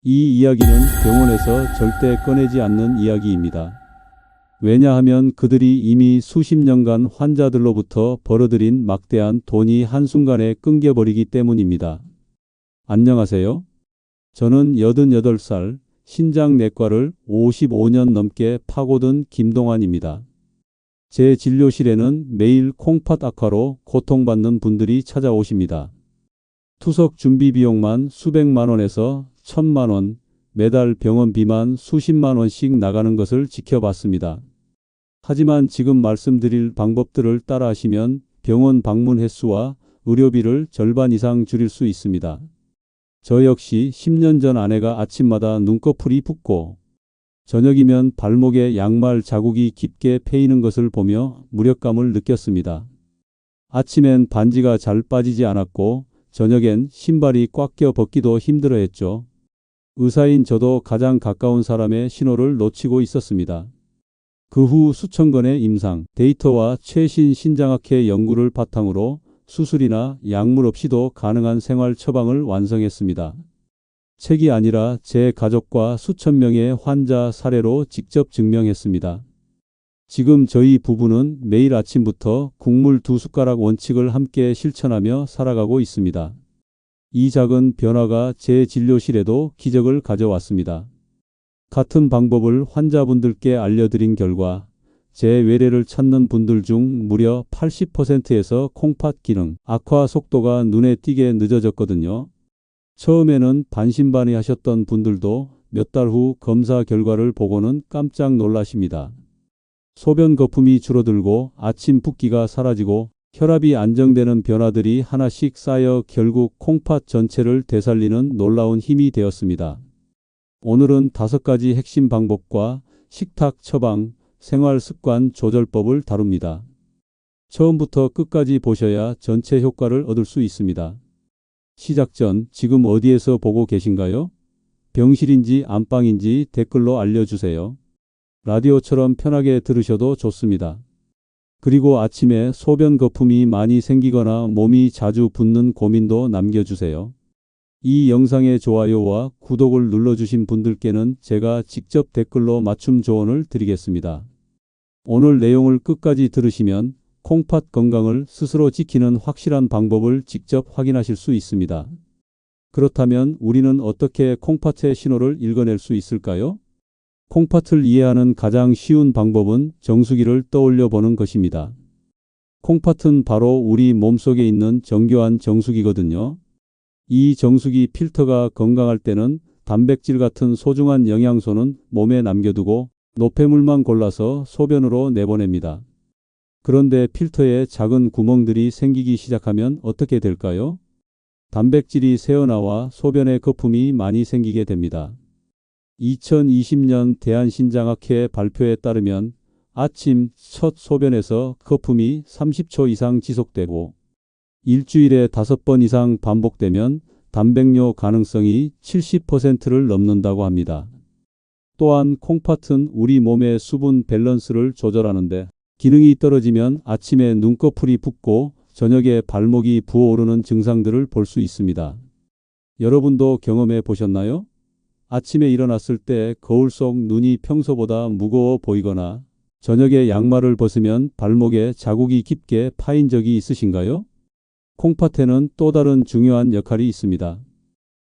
이 이야기는 병원에서 절대 꺼내지 않는 이야기입니다. 왜냐하면 그들이 이미 수십 년간 환자들로부터 벌어들인 막대한 돈이 한순간에 끊겨버리기 때문입니다. 안녕하세요. 저는 88살 신장내과를 55년 넘게 파고든 김동환입니다. 제 진료실에는 매일 콩팥 악화로 고통받는 분들이 찾아오십니다. 투석 준비 비용만 수백만 원에서 1,000만 원, 매달 병원비만 수십만 원씩 나가는 것을 지켜봤습니다. 하지만 지금 말씀드릴 방법들을 따라하시면 병원 방문 횟수와 의료비를 절반 이상 줄일 수 있습니다. 저 역시 10년 전 아내가 아침마다 눈꺼풀이 붓고 저녁이면 발목에 양말 자국이 깊게 패이는 것을 보며 무력감을 느꼈습니다. 아침엔 반지가 잘 빠지지 않았고 저녁엔 신발이 꽉 껴 벗기도 힘들어했죠. 의사인 저도 가장 가까운 사람의 신호를 놓치고 있었습니다. 그 후 수천 건의 임상 데이터와 최신 신장학회 연구를 바탕으로 수술이나 약물 없이도 가능한 생활 처방을 완성했습니다. 책이 아니라 제 가족과 수천 명의 환자 사례로 직접 증명했습니다. 지금 저희 부부는 매일 아침부터 국물 2숟가락 원칙을 함께 실천하며 살아가고 있습니다. 이 작은 변화가 제 진료실에도 기적을 가져왔습니다. 같은 방법을 환자분들께 알려드린 결과 제 외래를 찾는 분들 중 무려 80%에서 콩팥 기능 악화 속도가 눈에 띄게 늦어졌거든요. 처음에는 반신반의하셨던 분들도 몇 달 후 검사 결과를 보고는 깜짝 놀라십니다. 소변 거품이 줄어들고 아침 붓기가 사라지고 혈압이 안정되는 변화들이 하나씩 쌓여 결국 콩팥 전체를 되살리는 놀라운 힘이 되었습니다. 오늘은 5가지 핵심 방법과 식탁 처방, 생활 습관 조절법을 다룹니다. 처음부터 끝까지 보셔야 전체 효과를 얻을 수 있습니다. 시작 전 지금 어디에서 보고 계신가요? 병실인지 안방인지 댓글로 알려주세요. 라디오처럼 편하게 들으셔도 좋습니다. 그리고 아침에 소변 거품이 많이 생기거나 몸이 자주 붓는 고민도 남겨주세요. 이 영상의 좋아요와 구독을 눌러주신 분들께는 제가 직접 댓글로 맞춤 조언을 드리겠습니다. 오늘 내용을 끝까지 들으시면 콩팥 건강을 스스로 지키는 확실한 방법을 직접 확인하실 수 있습니다. 그렇다면 우리는 어떻게 콩팥의 신호를 읽어낼 수 있을까요? 콩팥을 이해하는 가장 쉬운 방법은 정수기를 떠올려 보는 것입니다. 콩팥은 바로 우리 몸속에 있는 정교한 정수기거든요. 이 정수기 필터가 건강할 때는 단백질 같은 소중한 영양소는 몸에 남겨두고 노폐물만 골라서 소변으로 내보냅니다. 그런데 필터에 작은 구멍들이 생기기 시작하면 어떻게 될까요? 단백질이 새어나와 소변에 거품이 많이 생기게 됩니다. 2020년 대한신장학회 발표에 따르면 아침 첫 소변에서 거품이 30초 이상 지속되고 일주일에 5번 이상 반복되면 단백뇨 가능성이 70%를 넘는다고 합니다. 또한 콩팥은 우리 몸의 수분 밸런스를 조절하는데 기능이 떨어지면 아침에 눈꺼풀이 붓고 저녁에 발목이 부어오르는 증상들을 볼 수 있습니다. 여러분도 경험해 보셨나요? 아침에 일어났을 때 거울 속 눈이 평소보다 무거워 보이거나 저녁에 양말을 벗으면 발목에 자국이 깊게 파인 적이 있으신가요? 콩팥에는 또 다른 중요한 역할이 있습니다.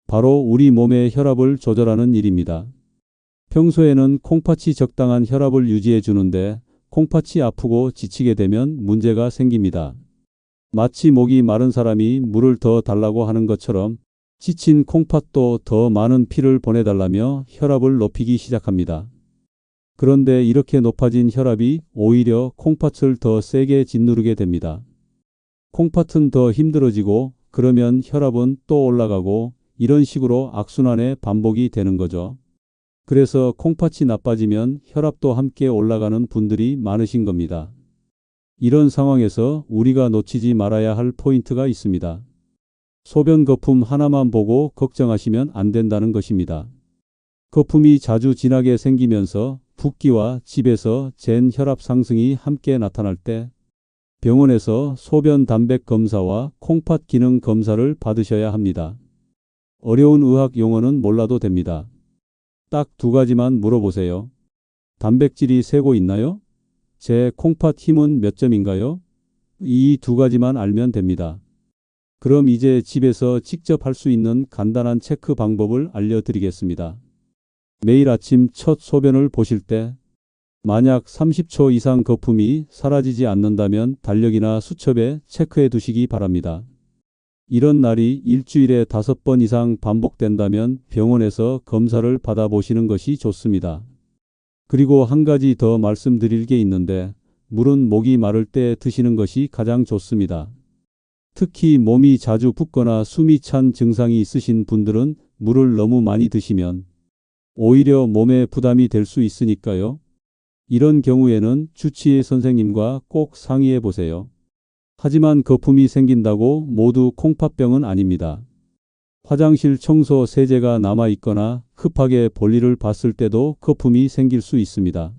바로 우리 몸의 혈압을 조절하는 일입니다. 평소에는 콩팥이 적당한 혈압을 유지해 주는데 콩팥이 아프고 지치게 되면 문제가 생깁니다. 마치 목이 마른 사람이 물을 더 달라고 하는 것처럼 지친 콩팥도 더 많은 피를 보내달라며 혈압을 높이기 시작합니다. 그런데 이렇게 높아진 혈압이 오히려 콩팥을 더 세게 짓누르게 됩니다. 콩팥은 더 힘들어지고 그러면 혈압은 또 올라가고 이런 식으로 악순환의 반복이 되는 거죠. 그래서 콩팥이 나빠지면 혈압도 함께 올라가는 분들이 많으신 겁니다. 이런 상황에서 우리가 놓치지 말아야 할 포인트가 있습니다. 소변 거품 하나만 보고 걱정하시면 안 된다는 것입니다. 거품이 자주 진하게 생기면서 붓기와 집에서 잰 혈압 상승이 함께 나타날 때 병원에서 소변 단백 검사와 콩팥 기능 검사를 받으셔야 합니다. 어려운 의학 용어는 몰라도 됩니다. 딱 두 가지만 물어보세요. 단백질이 세고 있나요? 제 콩팥 힘은 몇 점인가요? 이 두 가지만 알면 됩니다. 그럼 이제 집에서 직접 할 수 있는 간단한 체크 방법을 알려드리겠습니다. 매일 아침 첫 소변을 보실 때 만약 30초 이상 거품이 사라지지 않는다면 달력이나 수첩에 체크해 두시기 바랍니다. 이런 날이 일주일에 5번 이상 반복된다면 병원에서 검사를 받아보시는 것이 좋습니다. 그리고 한 가지 더 말씀드릴 게 있는데 물은 목이 마를 때 드시는 것이 가장 좋습니다. 특히 몸이 자주 붓거나 숨이 찬 증상이 있으신 분들은 물을 너무 많이 드시면 오히려 몸에 부담이 될 수 있으니까요. 이런 경우에는 주치의 선생님과 꼭 상의해 보세요. 하지만 거품이 생긴다고 모두 콩팥병은 아닙니다. 화장실 청소 세제가 남아있거나 급하게 볼일을 봤을 때도 거품이 생길 수 있습니다.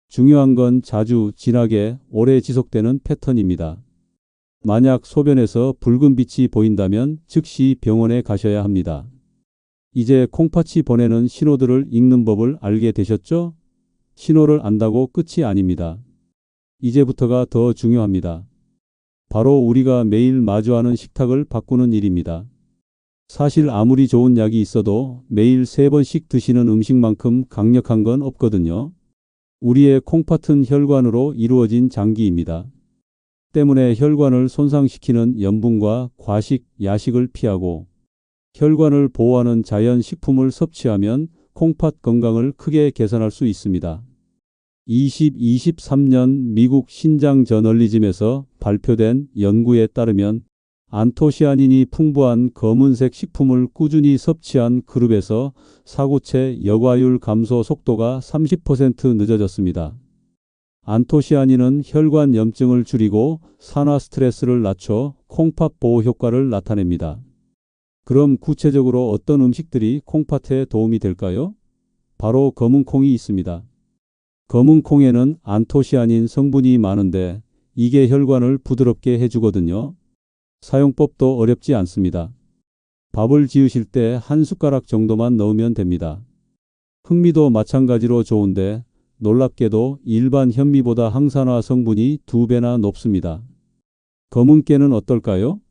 중요한 건 자주, 진하게, 오래 지속되는 패턴입니다. 만약 소변에서 붉은 빛이 보인다면 즉시 병원에 가셔야 합니다. 이제 콩팥이 보내는 신호들을 읽는 법을 알게 되셨죠? 신호를 안다고 끝이 아닙니다. 이제부터가 더 중요합니다. 바로 우리가 매일 마주하는 식탁을 바꾸는 일입니다. 사실 아무리 좋은 약이 있어도 매일 3번씩 드시는 음식만큼 강력한 건 없거든요. 우리의 콩팥은 혈관으로 이루어진 장기입니다. 때문에 혈관을 손상시키는 염분과 과식, 야식을 피하고 혈관을 보호하는 자연 식품을 섭취하면 콩팥 건강을 크게 개선할 수 있습니다. 2023년 미국 신장 저널리즘에서 발표된 연구에 따르면 안토시아닌이 풍부한 검은색 식품을 꾸준히 섭취한 그룹에서 사고체 여과율 감소 속도가 30% 늦어졌습니다. 안토시아닌은 혈관 염증을 줄이고 산화 스트레스를 낮춰 콩팥 보호 효과를 나타냅니다. 그럼 구체적으로 어떤 음식들이 콩팥에 도움이 될까요? 바로 검은 콩이 있습니다. 검은 콩에는 안토시아닌 성분이 많은데 이게 혈관을 부드럽게 해주거든요. 사용법도 어렵지 않습니다. 밥을 지으실 때 한 숟가락 정도만 넣으면 됩니다. 흑미도 마찬가지로 좋은데 놀랍게도 일반 현미보다 항산화 성분이 2배나 높습니다. 검은 깨는 어떨까요?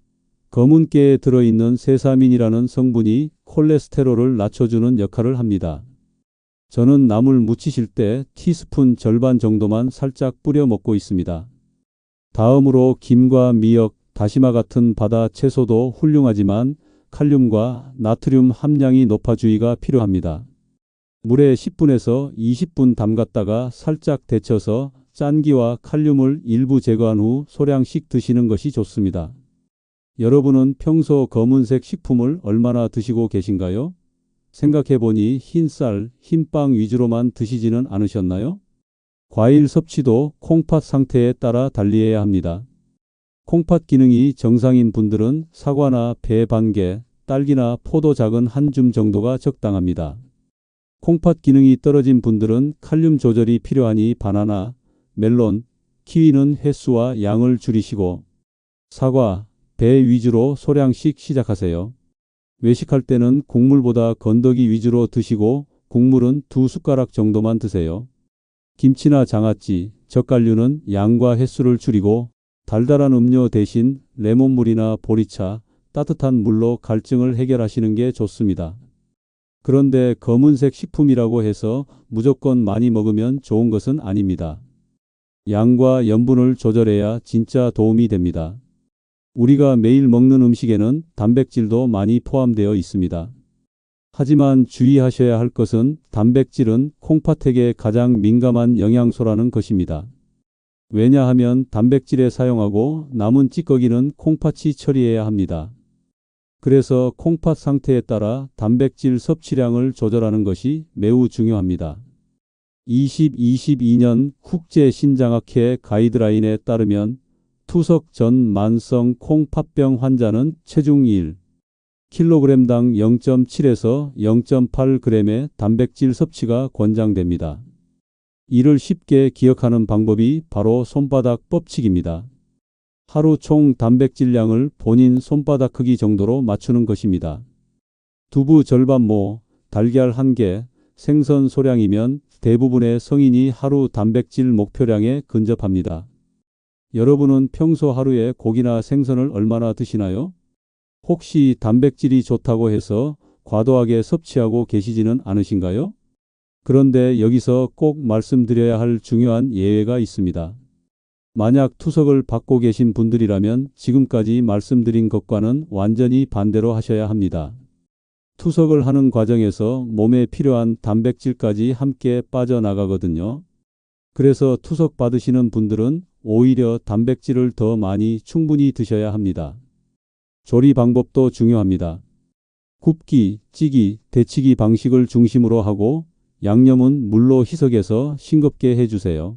검은 깨에 들어있는 세사민이라는 성분이 콜레스테롤을 낮춰주는 역할을 합니다. 저는 나물 무치실 때 티스푼 절반 정도만 살짝 뿌려 먹고 있습니다. 다음으로 김과 미역, 다시마 같은 바다 채소도 훌륭하지만 칼륨과 나트륨 함량이 높아 주의가 필요합니다. 물에 10분에서 20분 담갔다가 살짝 데쳐서 짠기와 칼륨을 일부 제거한 후 소량씩 드시는 것이 좋습니다. 여러분은 평소 검은색 식품을 얼마나 드시고 계신가요? 생각해보니 흰쌀, 흰빵 위주로만 드시지는 않으셨나요? 과일 섭취도 콩팥 상태에 따라 달리해야 합니다. 콩팥 기능이 정상인 분들은 사과나 배 반 개, 딸기나 포도 작은 한 줌 정도가 적당합니다. 콩팥 기능이 떨어진 분들은 칼륨 조절이 필요하니 바나나, 멜론, 키위는 횟수와 양을 줄이시고 사과, 배 위주로 소량씩 시작하세요. 외식할 때는 국물보다 건더기 위주로 드시고 국물은 2숟가락 정도만 드세요. 김치나 장아찌, 젓갈류는 양과 횟수를 줄이고 달달한 음료 대신 레몬물이나 보리차, 따뜻한 물로 갈증을 해결하시는 게 좋습니다. 그런데 검은색 식품이라고 해서 무조건 많이 먹으면 좋은 것은 아닙니다. 양과 염분을 조절해야 진짜 도움이 됩니다. 우리가 매일 먹는 음식에는 단백질도 많이 포함되어 있습니다. 하지만 주의하셔야 할 것은 단백질은 콩팥에게 가장 민감한 영양소라는 것입니다. 왜냐하면 단백질에 사용하고 남은 찌꺼기는 콩팥이 처리해야 합니다. 그래서 콩팥 상태에 따라 단백질 섭취량을 조절하는 것이 매우 중요합니다. 2022년 국제신장학회 가이드라인에 따르면 투석 전 만성 콩팥병 환자는 체중 1kg당 0.7에서 0.8g의 단백질 섭취가 권장됩니다. 이를 쉽게 기억하는 방법이 바로 손바닥 법칙입니다. 하루 총 단백질량을 본인 손바닥 크기 정도로 맞추는 것입니다. 두부 절반모, 달걀 1개, 생선 소량이면 대부분의 성인이 하루 단백질 목표량에 근접합니다. 여러분은 평소 하루에 고기나 생선을 얼마나 드시나요? 혹시 단백질이 좋다고 해서 과도하게 섭취하고 계시지는 않으신가요? 그런데 여기서 꼭 말씀드려야 할 중요한 예외가 있습니다. 만약 투석을 받고 계신 분들이라면 지금까지 말씀드린 것과는 완전히 반대로 하셔야 합니다. 투석을 하는 과정에서 몸에 필요한 단백질까지 함께 빠져나가거든요. 그래서 투석 받으시는 분들은 오히려 단백질을 더 많이 충분히 드셔야 합니다. 조리 방법도 중요합니다. 굽기, 찌기, 데치기 방식을 중심으로 하고 양념은 물로 희석해서 싱겁게 해주세요.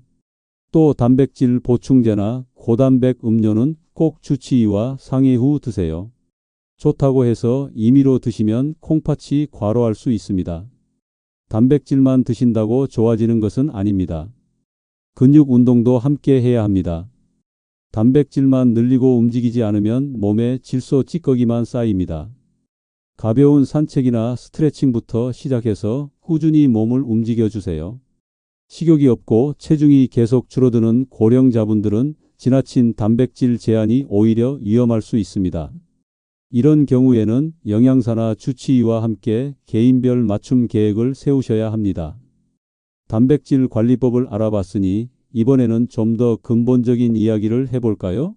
또 단백질 보충제나 고단백 음료는 꼭 주치의와 상의 후 드세요. 좋다고 해서 임의로 드시면 콩팥이 과로할 수 있습니다. 단백질만 드신다고 좋아지는 것은 아닙니다. 근육 운동도 함께 해야 합니다. 단백질만 늘리고 움직이지 않으면 몸에 질소 찌꺼기만 쌓입니다. 가벼운 산책이나 스트레칭부터 시작해서 꾸준히 몸을 움직여 주세요. 식욕이 없고 체중이 계속 줄어드는 고령자분들은 지나친 단백질 제한이 오히려 위험할 수 있습니다. 이런 경우에는 영양사나 주치의와 함께 개인별 맞춤 계획을 세우셔야 합니다. 단백질 관리법을 알아봤으니 이번에는 좀 더 근본적인 이야기를 해볼까요?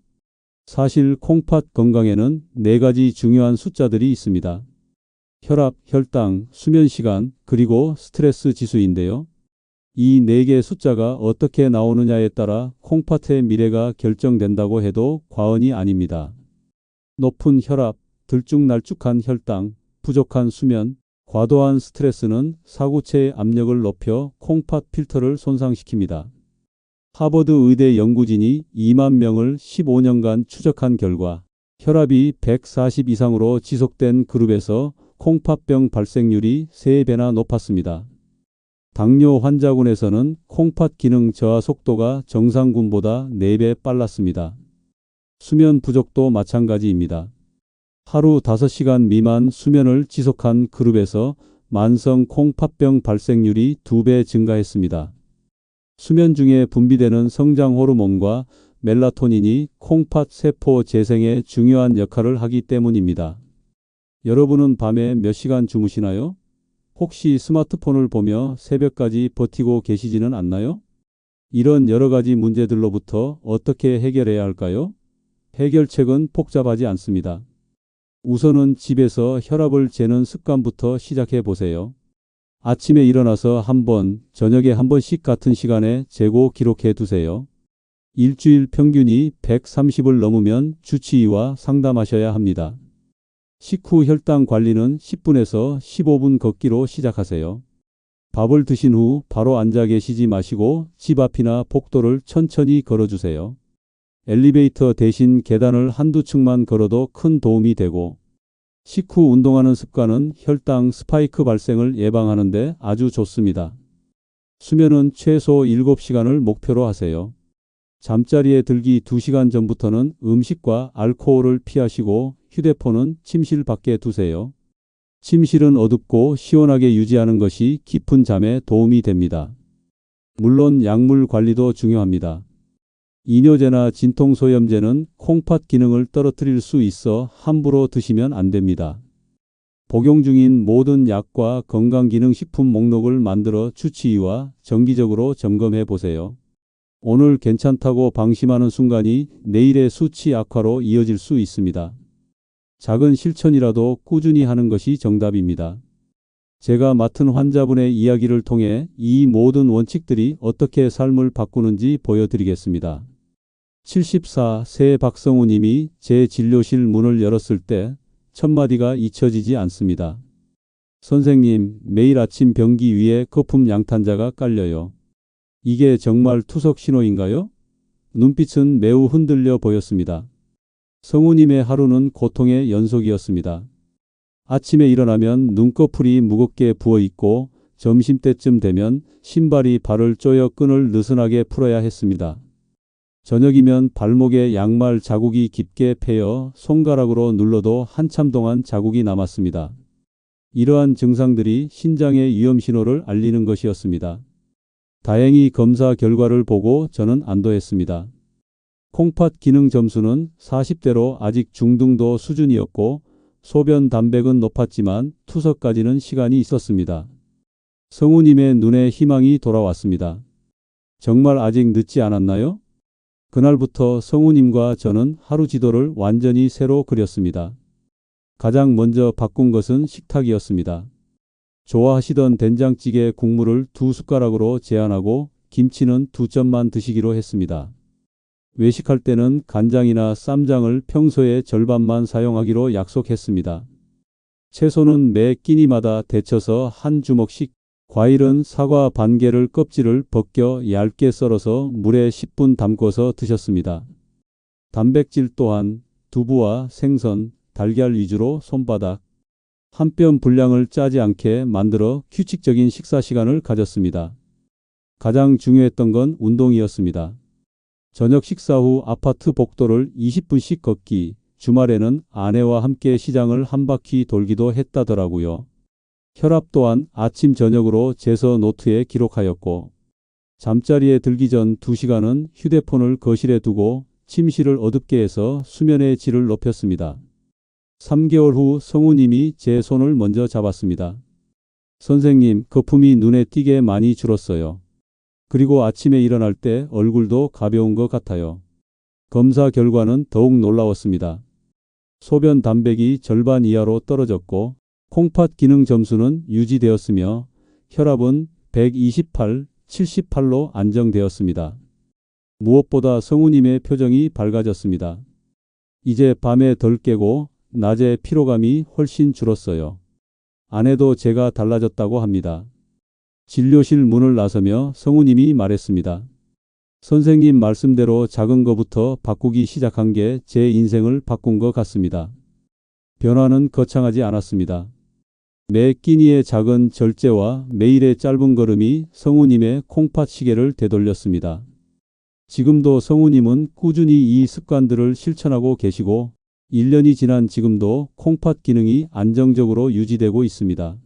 사실 콩팥 건강에는 4가지 중요한 숫자들이 있습니다. 혈압, 혈당, 수면시간, 그리고 스트레스 지수인데요. 이 4개 숫자가 어떻게 나오느냐에 따라 콩팥의 미래가 결정된다고 해도 과언이 아닙니다. 높은 혈압, 들쭉날쭉한 혈당, 부족한 수면, 과도한 스트레스는 사구체의 압력을 높여 콩팥 필터를 손상시킵니다. 하버드 의대 연구진이 2만 명을 15년간 추적한 결과 혈압이 140 이상으로 지속된 그룹에서 콩팥병 발생률이 3배나 높았습니다. 당뇨 환자군에서는 콩팥 기능 저하 속도가 정상군보다 4배 빨랐습니다. 수면 부족도 마찬가지입니다. 하루 5시간 미만 수면을 지속한 그룹에서 만성 콩팥병 발생률이 2배 증가했습니다. 수면 중에 분비되는 성장 호르몬과 멜라토닌이 콩팥 세포 재생에 중요한 역할을 하기 때문입니다. 여러분은 밤에 몇 시간 주무시나요? 혹시 스마트폰을 보며 새벽까지 버티고 계시지는 않나요? 이런 여러 가지 문제들로부터 어떻게 해결해야 할까요? 해결책은 복잡하지 않습니다. 우선은 집에서 혈압을 재는 습관부터 시작해 보세요. 아침에 일어나서 한 번, 저녁에 한 번씩 같은 시간에 재고 기록해 두세요. 일주일 평균이 130을 넘으면 주치의와 상담하셔야 합니다. 식후 혈당 관리는 10분에서 15분 걷기로 시작하세요. 밥을 드신 후 바로 앉아 계시지 마시고 집 앞이나 복도를 천천히 걸어주세요. 엘리베이터 대신 계단을 한두 층만 걸어도 큰 도움이 되고, 식후 운동하는 습관은 혈당 스파이크 발생을 예방하는 데 아주 좋습니다. 수면은 최소 7시간을 목표로 하세요. 잠자리에 들기 2시간 전부터는 음식과 알코올을 피하시고 휴대폰은 침실 밖에 두세요. 침실은 어둡고 시원하게 유지하는 것이 깊은 잠에 도움이 됩니다. 물론 약물 관리도 중요합니다. 이뇨제나 진통소염제는 콩팥 기능을 떨어뜨릴 수 있어 함부로 드시면 안 됩니다. 복용 중인 모든 약과 건강기능식품 목록을 만들어 주치의와 정기적으로 점검해 보세요. 오늘 괜찮다고 방심하는 순간이 내일의 수치 악화로 이어질 수 있습니다. 작은 실천이라도 꾸준히 하는 것이 정답입니다. 제가 맡은 환자분의 이야기를 통해 이 모든 원칙들이 어떻게 삶을 바꾸는지 보여드리겠습니다. 74세 박성우 님이 제 진료실 문을 열었을 때 첫마디가 잊혀지지 않습니다. 선생님, 매일 아침 변기 위에 거품 양탄자가 깔려요. 이게 정말 투석 신호인가요? 눈빛은 매우 흔들려 보였습니다. 성우님의 하루는 고통의 연속이었습니다. 아침에 일어나면 눈꺼풀이 무겁게 부어있고 점심때쯤 되면 신발이 발을 쪼여 끈을 느슨하게 풀어야 했습니다. 저녁이면 발목에 양말 자국이 깊게 패여 손가락으로 눌러도 한참 동안 자국이 남았습니다. 이러한 증상들이 신장의 위험 신호를 알리는 것이었습니다. 다행히 검사 결과를 보고 저는 안도했습니다. 콩팥 기능 점수는 40대로 아직 중등도 수준이었고 소변 담백은 높았지만 투석까지는 시간이 있었습니다. 성우님의 눈에 희망이 돌아왔습니다. 정말 아직 늦지 않았나요? 그날부터 성우님과 저는 하루 지도를 완전히 새로 그렸습니다. 가장 먼저 바꾼 것은 식탁이었습니다. 좋아하시던 된장찌개 국물을 2숟가락으로 제한하고 김치는 2점만 드시기로 했습니다. 외식할 때는 간장이나 쌈장을 평소의 절반만 사용하기로 약속했습니다. 채소는 매 끼니마다 데쳐서 한 주먹씩, 과일은 사과 반 개를 껍질을 벗겨 얇게 썰어서 물에 10분 담궈서 드셨습니다. 단백질 또한 두부와 생선, 달걀 위주로 손바닥 한 뼘 분량을 짜지 않게 만들어 규칙적인 식사 시간을 가졌습니다. 가장 중요했던 건 운동이었습니다. 저녁 식사 후 아파트 복도를 20분씩 걷기, 주말에는 아내와 함께 시장을 한 바퀴 돌기도 했다더라고요. 혈압 또한 아침 저녁으로 재서 노트에 기록하였고, 잠자리에 들기 전 2시간은 휴대폰을 거실에 두고 침실을 어둡게 해서 수면의 질을 높였습니다. 3개월 후 성우님이 제 손을 먼저 잡았습니다. 선생님, 거품이 눈에 띄게 많이 줄었어요. 그리고 아침에 일어날 때 얼굴도 가벼운 것 같아요. 검사 결과는 더욱 놀라웠습니다. 소변 담백이 절반 이하로 떨어졌고 콩팥 기능 점수는 유지되었으며 혈압은 128, 78로 안정되었습니다. 무엇보다 성우님의 표정이 밝아졌습니다. 이제 밤에 덜 깨고 낮에 피로감이 훨씬 줄었어요. 아내도 제가 달라졌다고 합니다. 진료실 문을 나서며 성우님이 말했습니다. 선생님 말씀대로 작은 거부터 바꾸기 시작한 게 제 인생을 바꾼 것 같습니다. 변화는 거창하지 않았습니다. 매 끼니의 작은 절제와 매일의 짧은 걸음이 성우님의 콩팥 시계를 되돌렸습니다. 지금도 성우님은 꾸준히 이 습관들을 실천하고 계시고 1년이 지난 지금도 콩팥 기능이 안정적으로 유지되고 있습니다.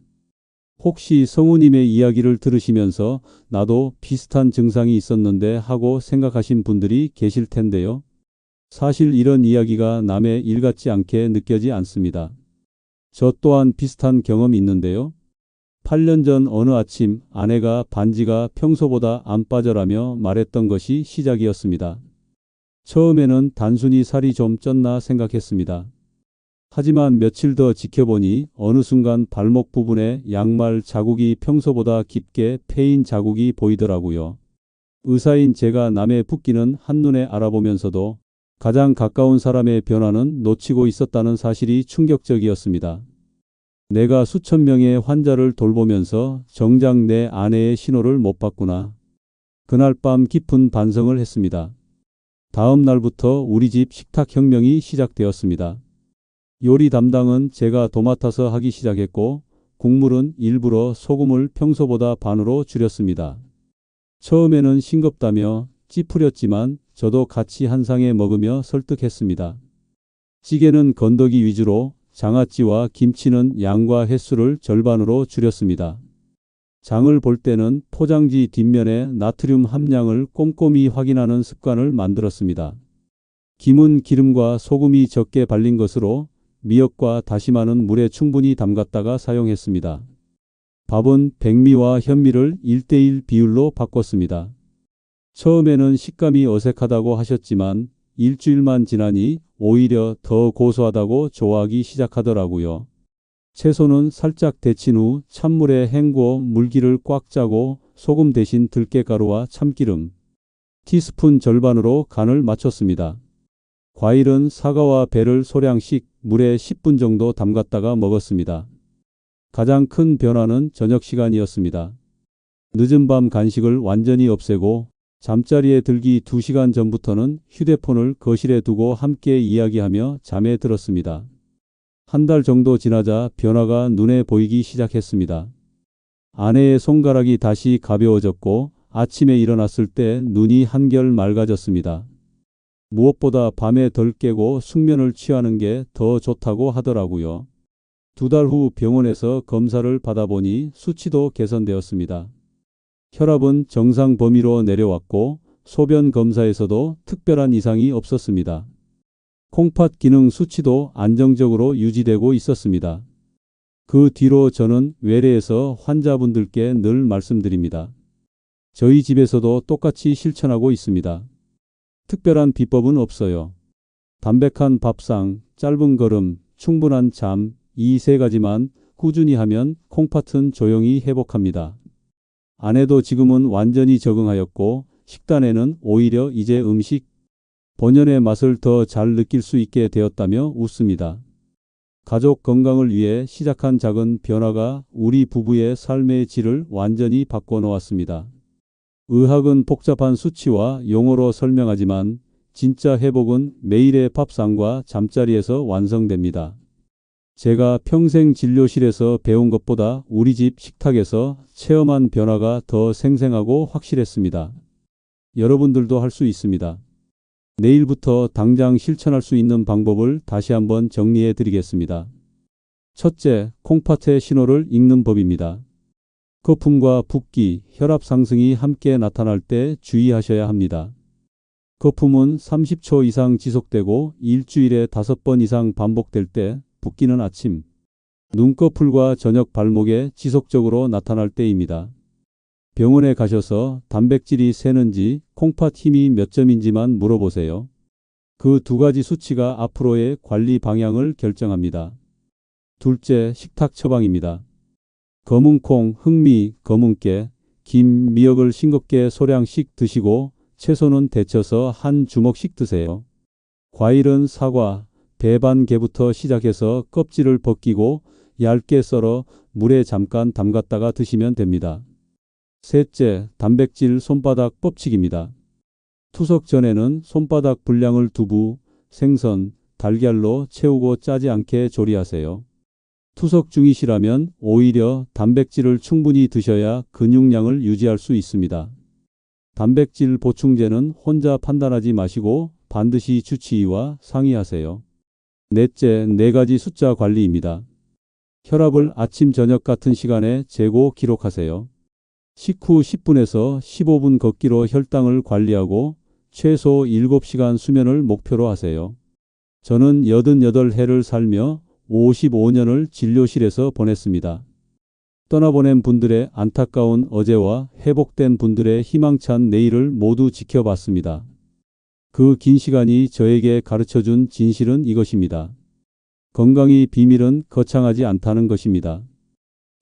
혹시 성우님의 이야기를 들으시면서 나도 비슷한 증상이 있었는데 하고 생각하신 분들이 계실 텐데요. 사실 이런 이야기가 남의 일 같지 않게 느껴지 않습니다. 저 또한 비슷한 경험이 있는데요. 8년 전 어느 아침 아내가 반지가 평소보다 안 빠져라며 말했던 것이 시작이었습니다. 처음에는 단순히 살이 좀 쪘나 생각했습니다. 하지만 며칠 더 지켜보니 어느 순간 발목 부분에 양말 자국이 평소보다 깊게 패인 자국이 보이더라고요. 의사인 제가 남의 붓기는 한눈에 알아보면서도 가장 가까운 사람의 변화는 놓치고 있었다는 사실이 충격적이었습니다. 내가 수천 명의 환자를 돌보면서 정작 내 아내의 신호를 못 봤구나. 그날 밤 깊은 반성을 했습니다. 다음 날부터 우리 집 식탁 혁명이 시작되었습니다. 요리 담당은 제가 도맡아서 하기 시작했고 국물은 일부러 소금을 평소보다 반으로 줄였습니다. 처음에는 싱겁다며 찌푸렸지만 저도 같이 한 상에 먹으며 설득했습니다. 찌개는 건더기 위주로 장아찌와 김치는 양과 횟수를 절반으로 줄였습니다. 장을 볼 때는 포장지 뒷면에 나트륨 함량을 꼼꼼히 확인하는 습관을 만들었습니다. 김은 기름과 소금이 적게 발린 것으로 미역과 다시마는 물에 충분히 담갔다가 사용했습니다. 밥은 백미와 현미를 1:1 비율로 바꿨습니다. 처음에는 식감이 어색하다고 하셨지만 일주일만 지나니 오히려 더 고소하다고 좋아하기 시작하더라고요. 채소는 살짝 데친 후 찬물에 헹궈 물기를 꽉 짜고 소금 대신 들깨가루와 참기름, 티스푼 절반으로 간을 맞췄습니다. 과일은 사과와 배를 소량씩 물에 10분 정도 담갔다가 먹었습니다. 가장 큰 변화는 저녁 시간이었습니다. 늦은 밤 간식을 완전히 없애고 잠자리에 들기 2시간 전부터는 휴대폰을 거실에 두고 함께 이야기하며 잠에 들었습니다. 한 달 정도 지나자 변화가 눈에 보이기 시작했습니다. 아내의 손가락이 다시 가벼워졌고 아침에 일어났을 때 눈이 한결 맑아졌습니다. 무엇보다 밤에 덜 깨고 숙면을 취하는 게 더 좋다고 하더라고요. 2달 후 병원에서 검사를 받아보니 수치도 개선되었습니다. 혈압은 정상 범위로 내려왔고 소변 검사에서도 특별한 이상이 없었습니다. 콩팥 기능 수치도 안정적으로 유지되고 있었습니다. 그 뒤로 저는 외래에서 환자분들께 늘 말씀드립니다. 저희 집에서도 똑같이 실천하고 있습니다. 특별한 비법은 없어요. 담백한 밥상, 짧은 걸음, 충분한 잠, 이 3가지만 꾸준히 하면 콩팥은 조용히 회복합니다. 아내도 지금은 완전히 적응하였고 식단에는 오히려 이제 음식 본연의 맛을 더 잘 느낄 수 있게 되었다며 웃습니다. 가족 건강을 위해 시작한 작은 변화가 우리 부부의 삶의 질을 완전히 바꿔놓았습니다. 의학은 복잡한 수치와 용어로 설명하지만 진짜 회복은 매일의 밥상과 잠자리에서 완성됩니다. 제가 평생 진료실에서 배운 것보다 우리 집 식탁에서 체험한 변화가 더 생생하고 확실했습니다. 여러분들도 할 수 있습니다. 내일부터 당장 실천할 수 있는 방법을 다시 한번 정리해 드리겠습니다. 첫째, 콩팥의 신호를 읽는 법입니다. 거품과 붓기, 혈압 상승이 함께 나타날 때 주의하셔야 합니다. 거품은 30초 이상 지속되고 일주일에 5번 이상 반복될 때, 붓기는 아침, 눈꺼풀과 저녁 발목에 지속적으로 나타날 때입니다. 병원에 가셔서 단백질이 새는지 콩팥 힘이 몇 점인지만 물어보세요. 그 2가지 수치가 앞으로의 관리 방향을 결정합니다. 둘째, 식탁 처방입니다. 검은콩, 흑미, 검은깨, 김, 미역을 싱겁게 소량씩 드시고 채소는 데쳐서 한 주먹씩 드세요. 과일은 사과, 배반개부터 시작해서 껍질을 벗기고 얇게 썰어 물에 잠깐 담갔다가 드시면 됩니다. 셋째, 단백질 손바닥 법칙입니다. 투석 전에는 손바닥 분량을 두부, 생선, 달걀로 채우고 짜지 않게 조리하세요. 투석 중이시라면 오히려 단백질을 충분히 드셔야 근육량을 유지할 수 있습니다. 단백질 보충제는 혼자 판단하지 마시고 반드시 주치의와 상의하세요. 넷째, 4가지 숫자 관리입니다. 혈압을 아침 저녁 같은 시간에 재고 기록하세요. 식후 10분에서 15분 걷기로 혈당을 관리하고 최소 7시간 수면을 목표로 하세요. 저는 88해를 살며 55년을 진료실에서 보냈습니다. 떠나보낸 분들의 안타까운 어제와 회복된 분들의 희망찬 내일을 모두 지켜봤습니다. 그 긴 시간이 저에게 가르쳐준 진실은 이것입니다. 건강의 비밀은 거창하지 않다는 것입니다.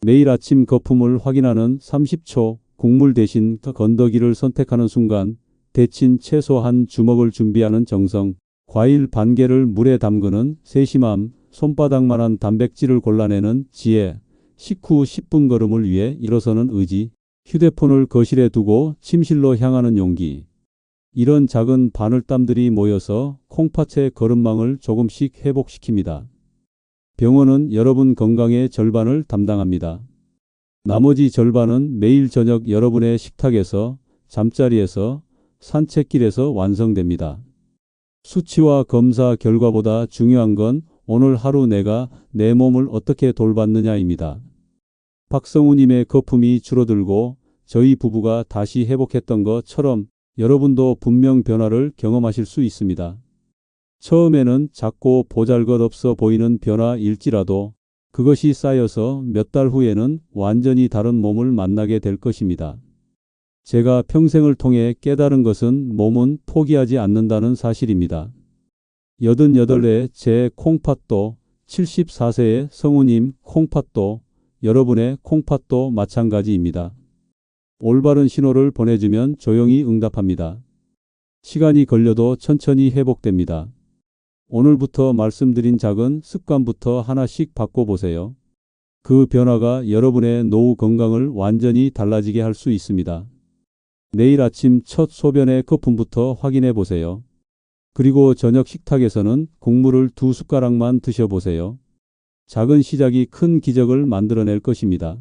매일 아침 거품을 확인하는 30초, 국물 대신 건더기를 선택하는 순간, 데친 채소 한 주먹을 준비하는 정성, 과일 반 개를 물에 담그는 세심함, 손바닥만한 단백질을 골라내는 지혜, 식후 10분 걸음을 위해 일어서는 의지, 휴대폰을 거실에 두고 침실로 향하는 용기. 이런 작은 바늘땀들이 모여서 콩팥의 걸음망을 조금씩 회복시킵니다. 병원은 여러분 건강의 절반을 담당합니다. 나머지 절반은 매일 저녁 여러분의 식탁에서, 잠자리에서, 산책길에서 완성됩니다. 수치와 검사 결과보다 중요한 건 오늘 하루 내가 내 몸을 어떻게 돌봤느냐입니다. 박성우님의 거품이 줄어들고 저희 부부가 다시 회복했던 것처럼 여러분도 분명 변화를 경험하실 수 있습니다. 처음에는 작고 보잘것없어 보이는 변화일지라도 그것이 쌓여서 몇 달 후에는 완전히 다른 몸을 만나게 될 것입니다. 제가 평생을 통해 깨달은 것은 몸은 포기하지 않는다는 사실입니다. 88의 제 콩팥도, 74세의 성우님 콩팥도, 여러분의 콩팥도 마찬가지입니다. 올바른 신호를 보내주면 조용히 응답합니다. 시간이 걸려도 천천히 회복됩니다. 오늘부터 말씀드린 작은 습관부터 하나씩 바꿔보세요. 그 변화가 여러분의 노후 건강을 완전히 달라지게 할 수 있습니다. 내일 아침 첫 소변의 거품부터 확인해 보세요. 그리고 저녁 식탁에서는 국물을 2숟가락만 드셔보세요. 작은 시작이 큰 기적을 만들어낼 것입니다.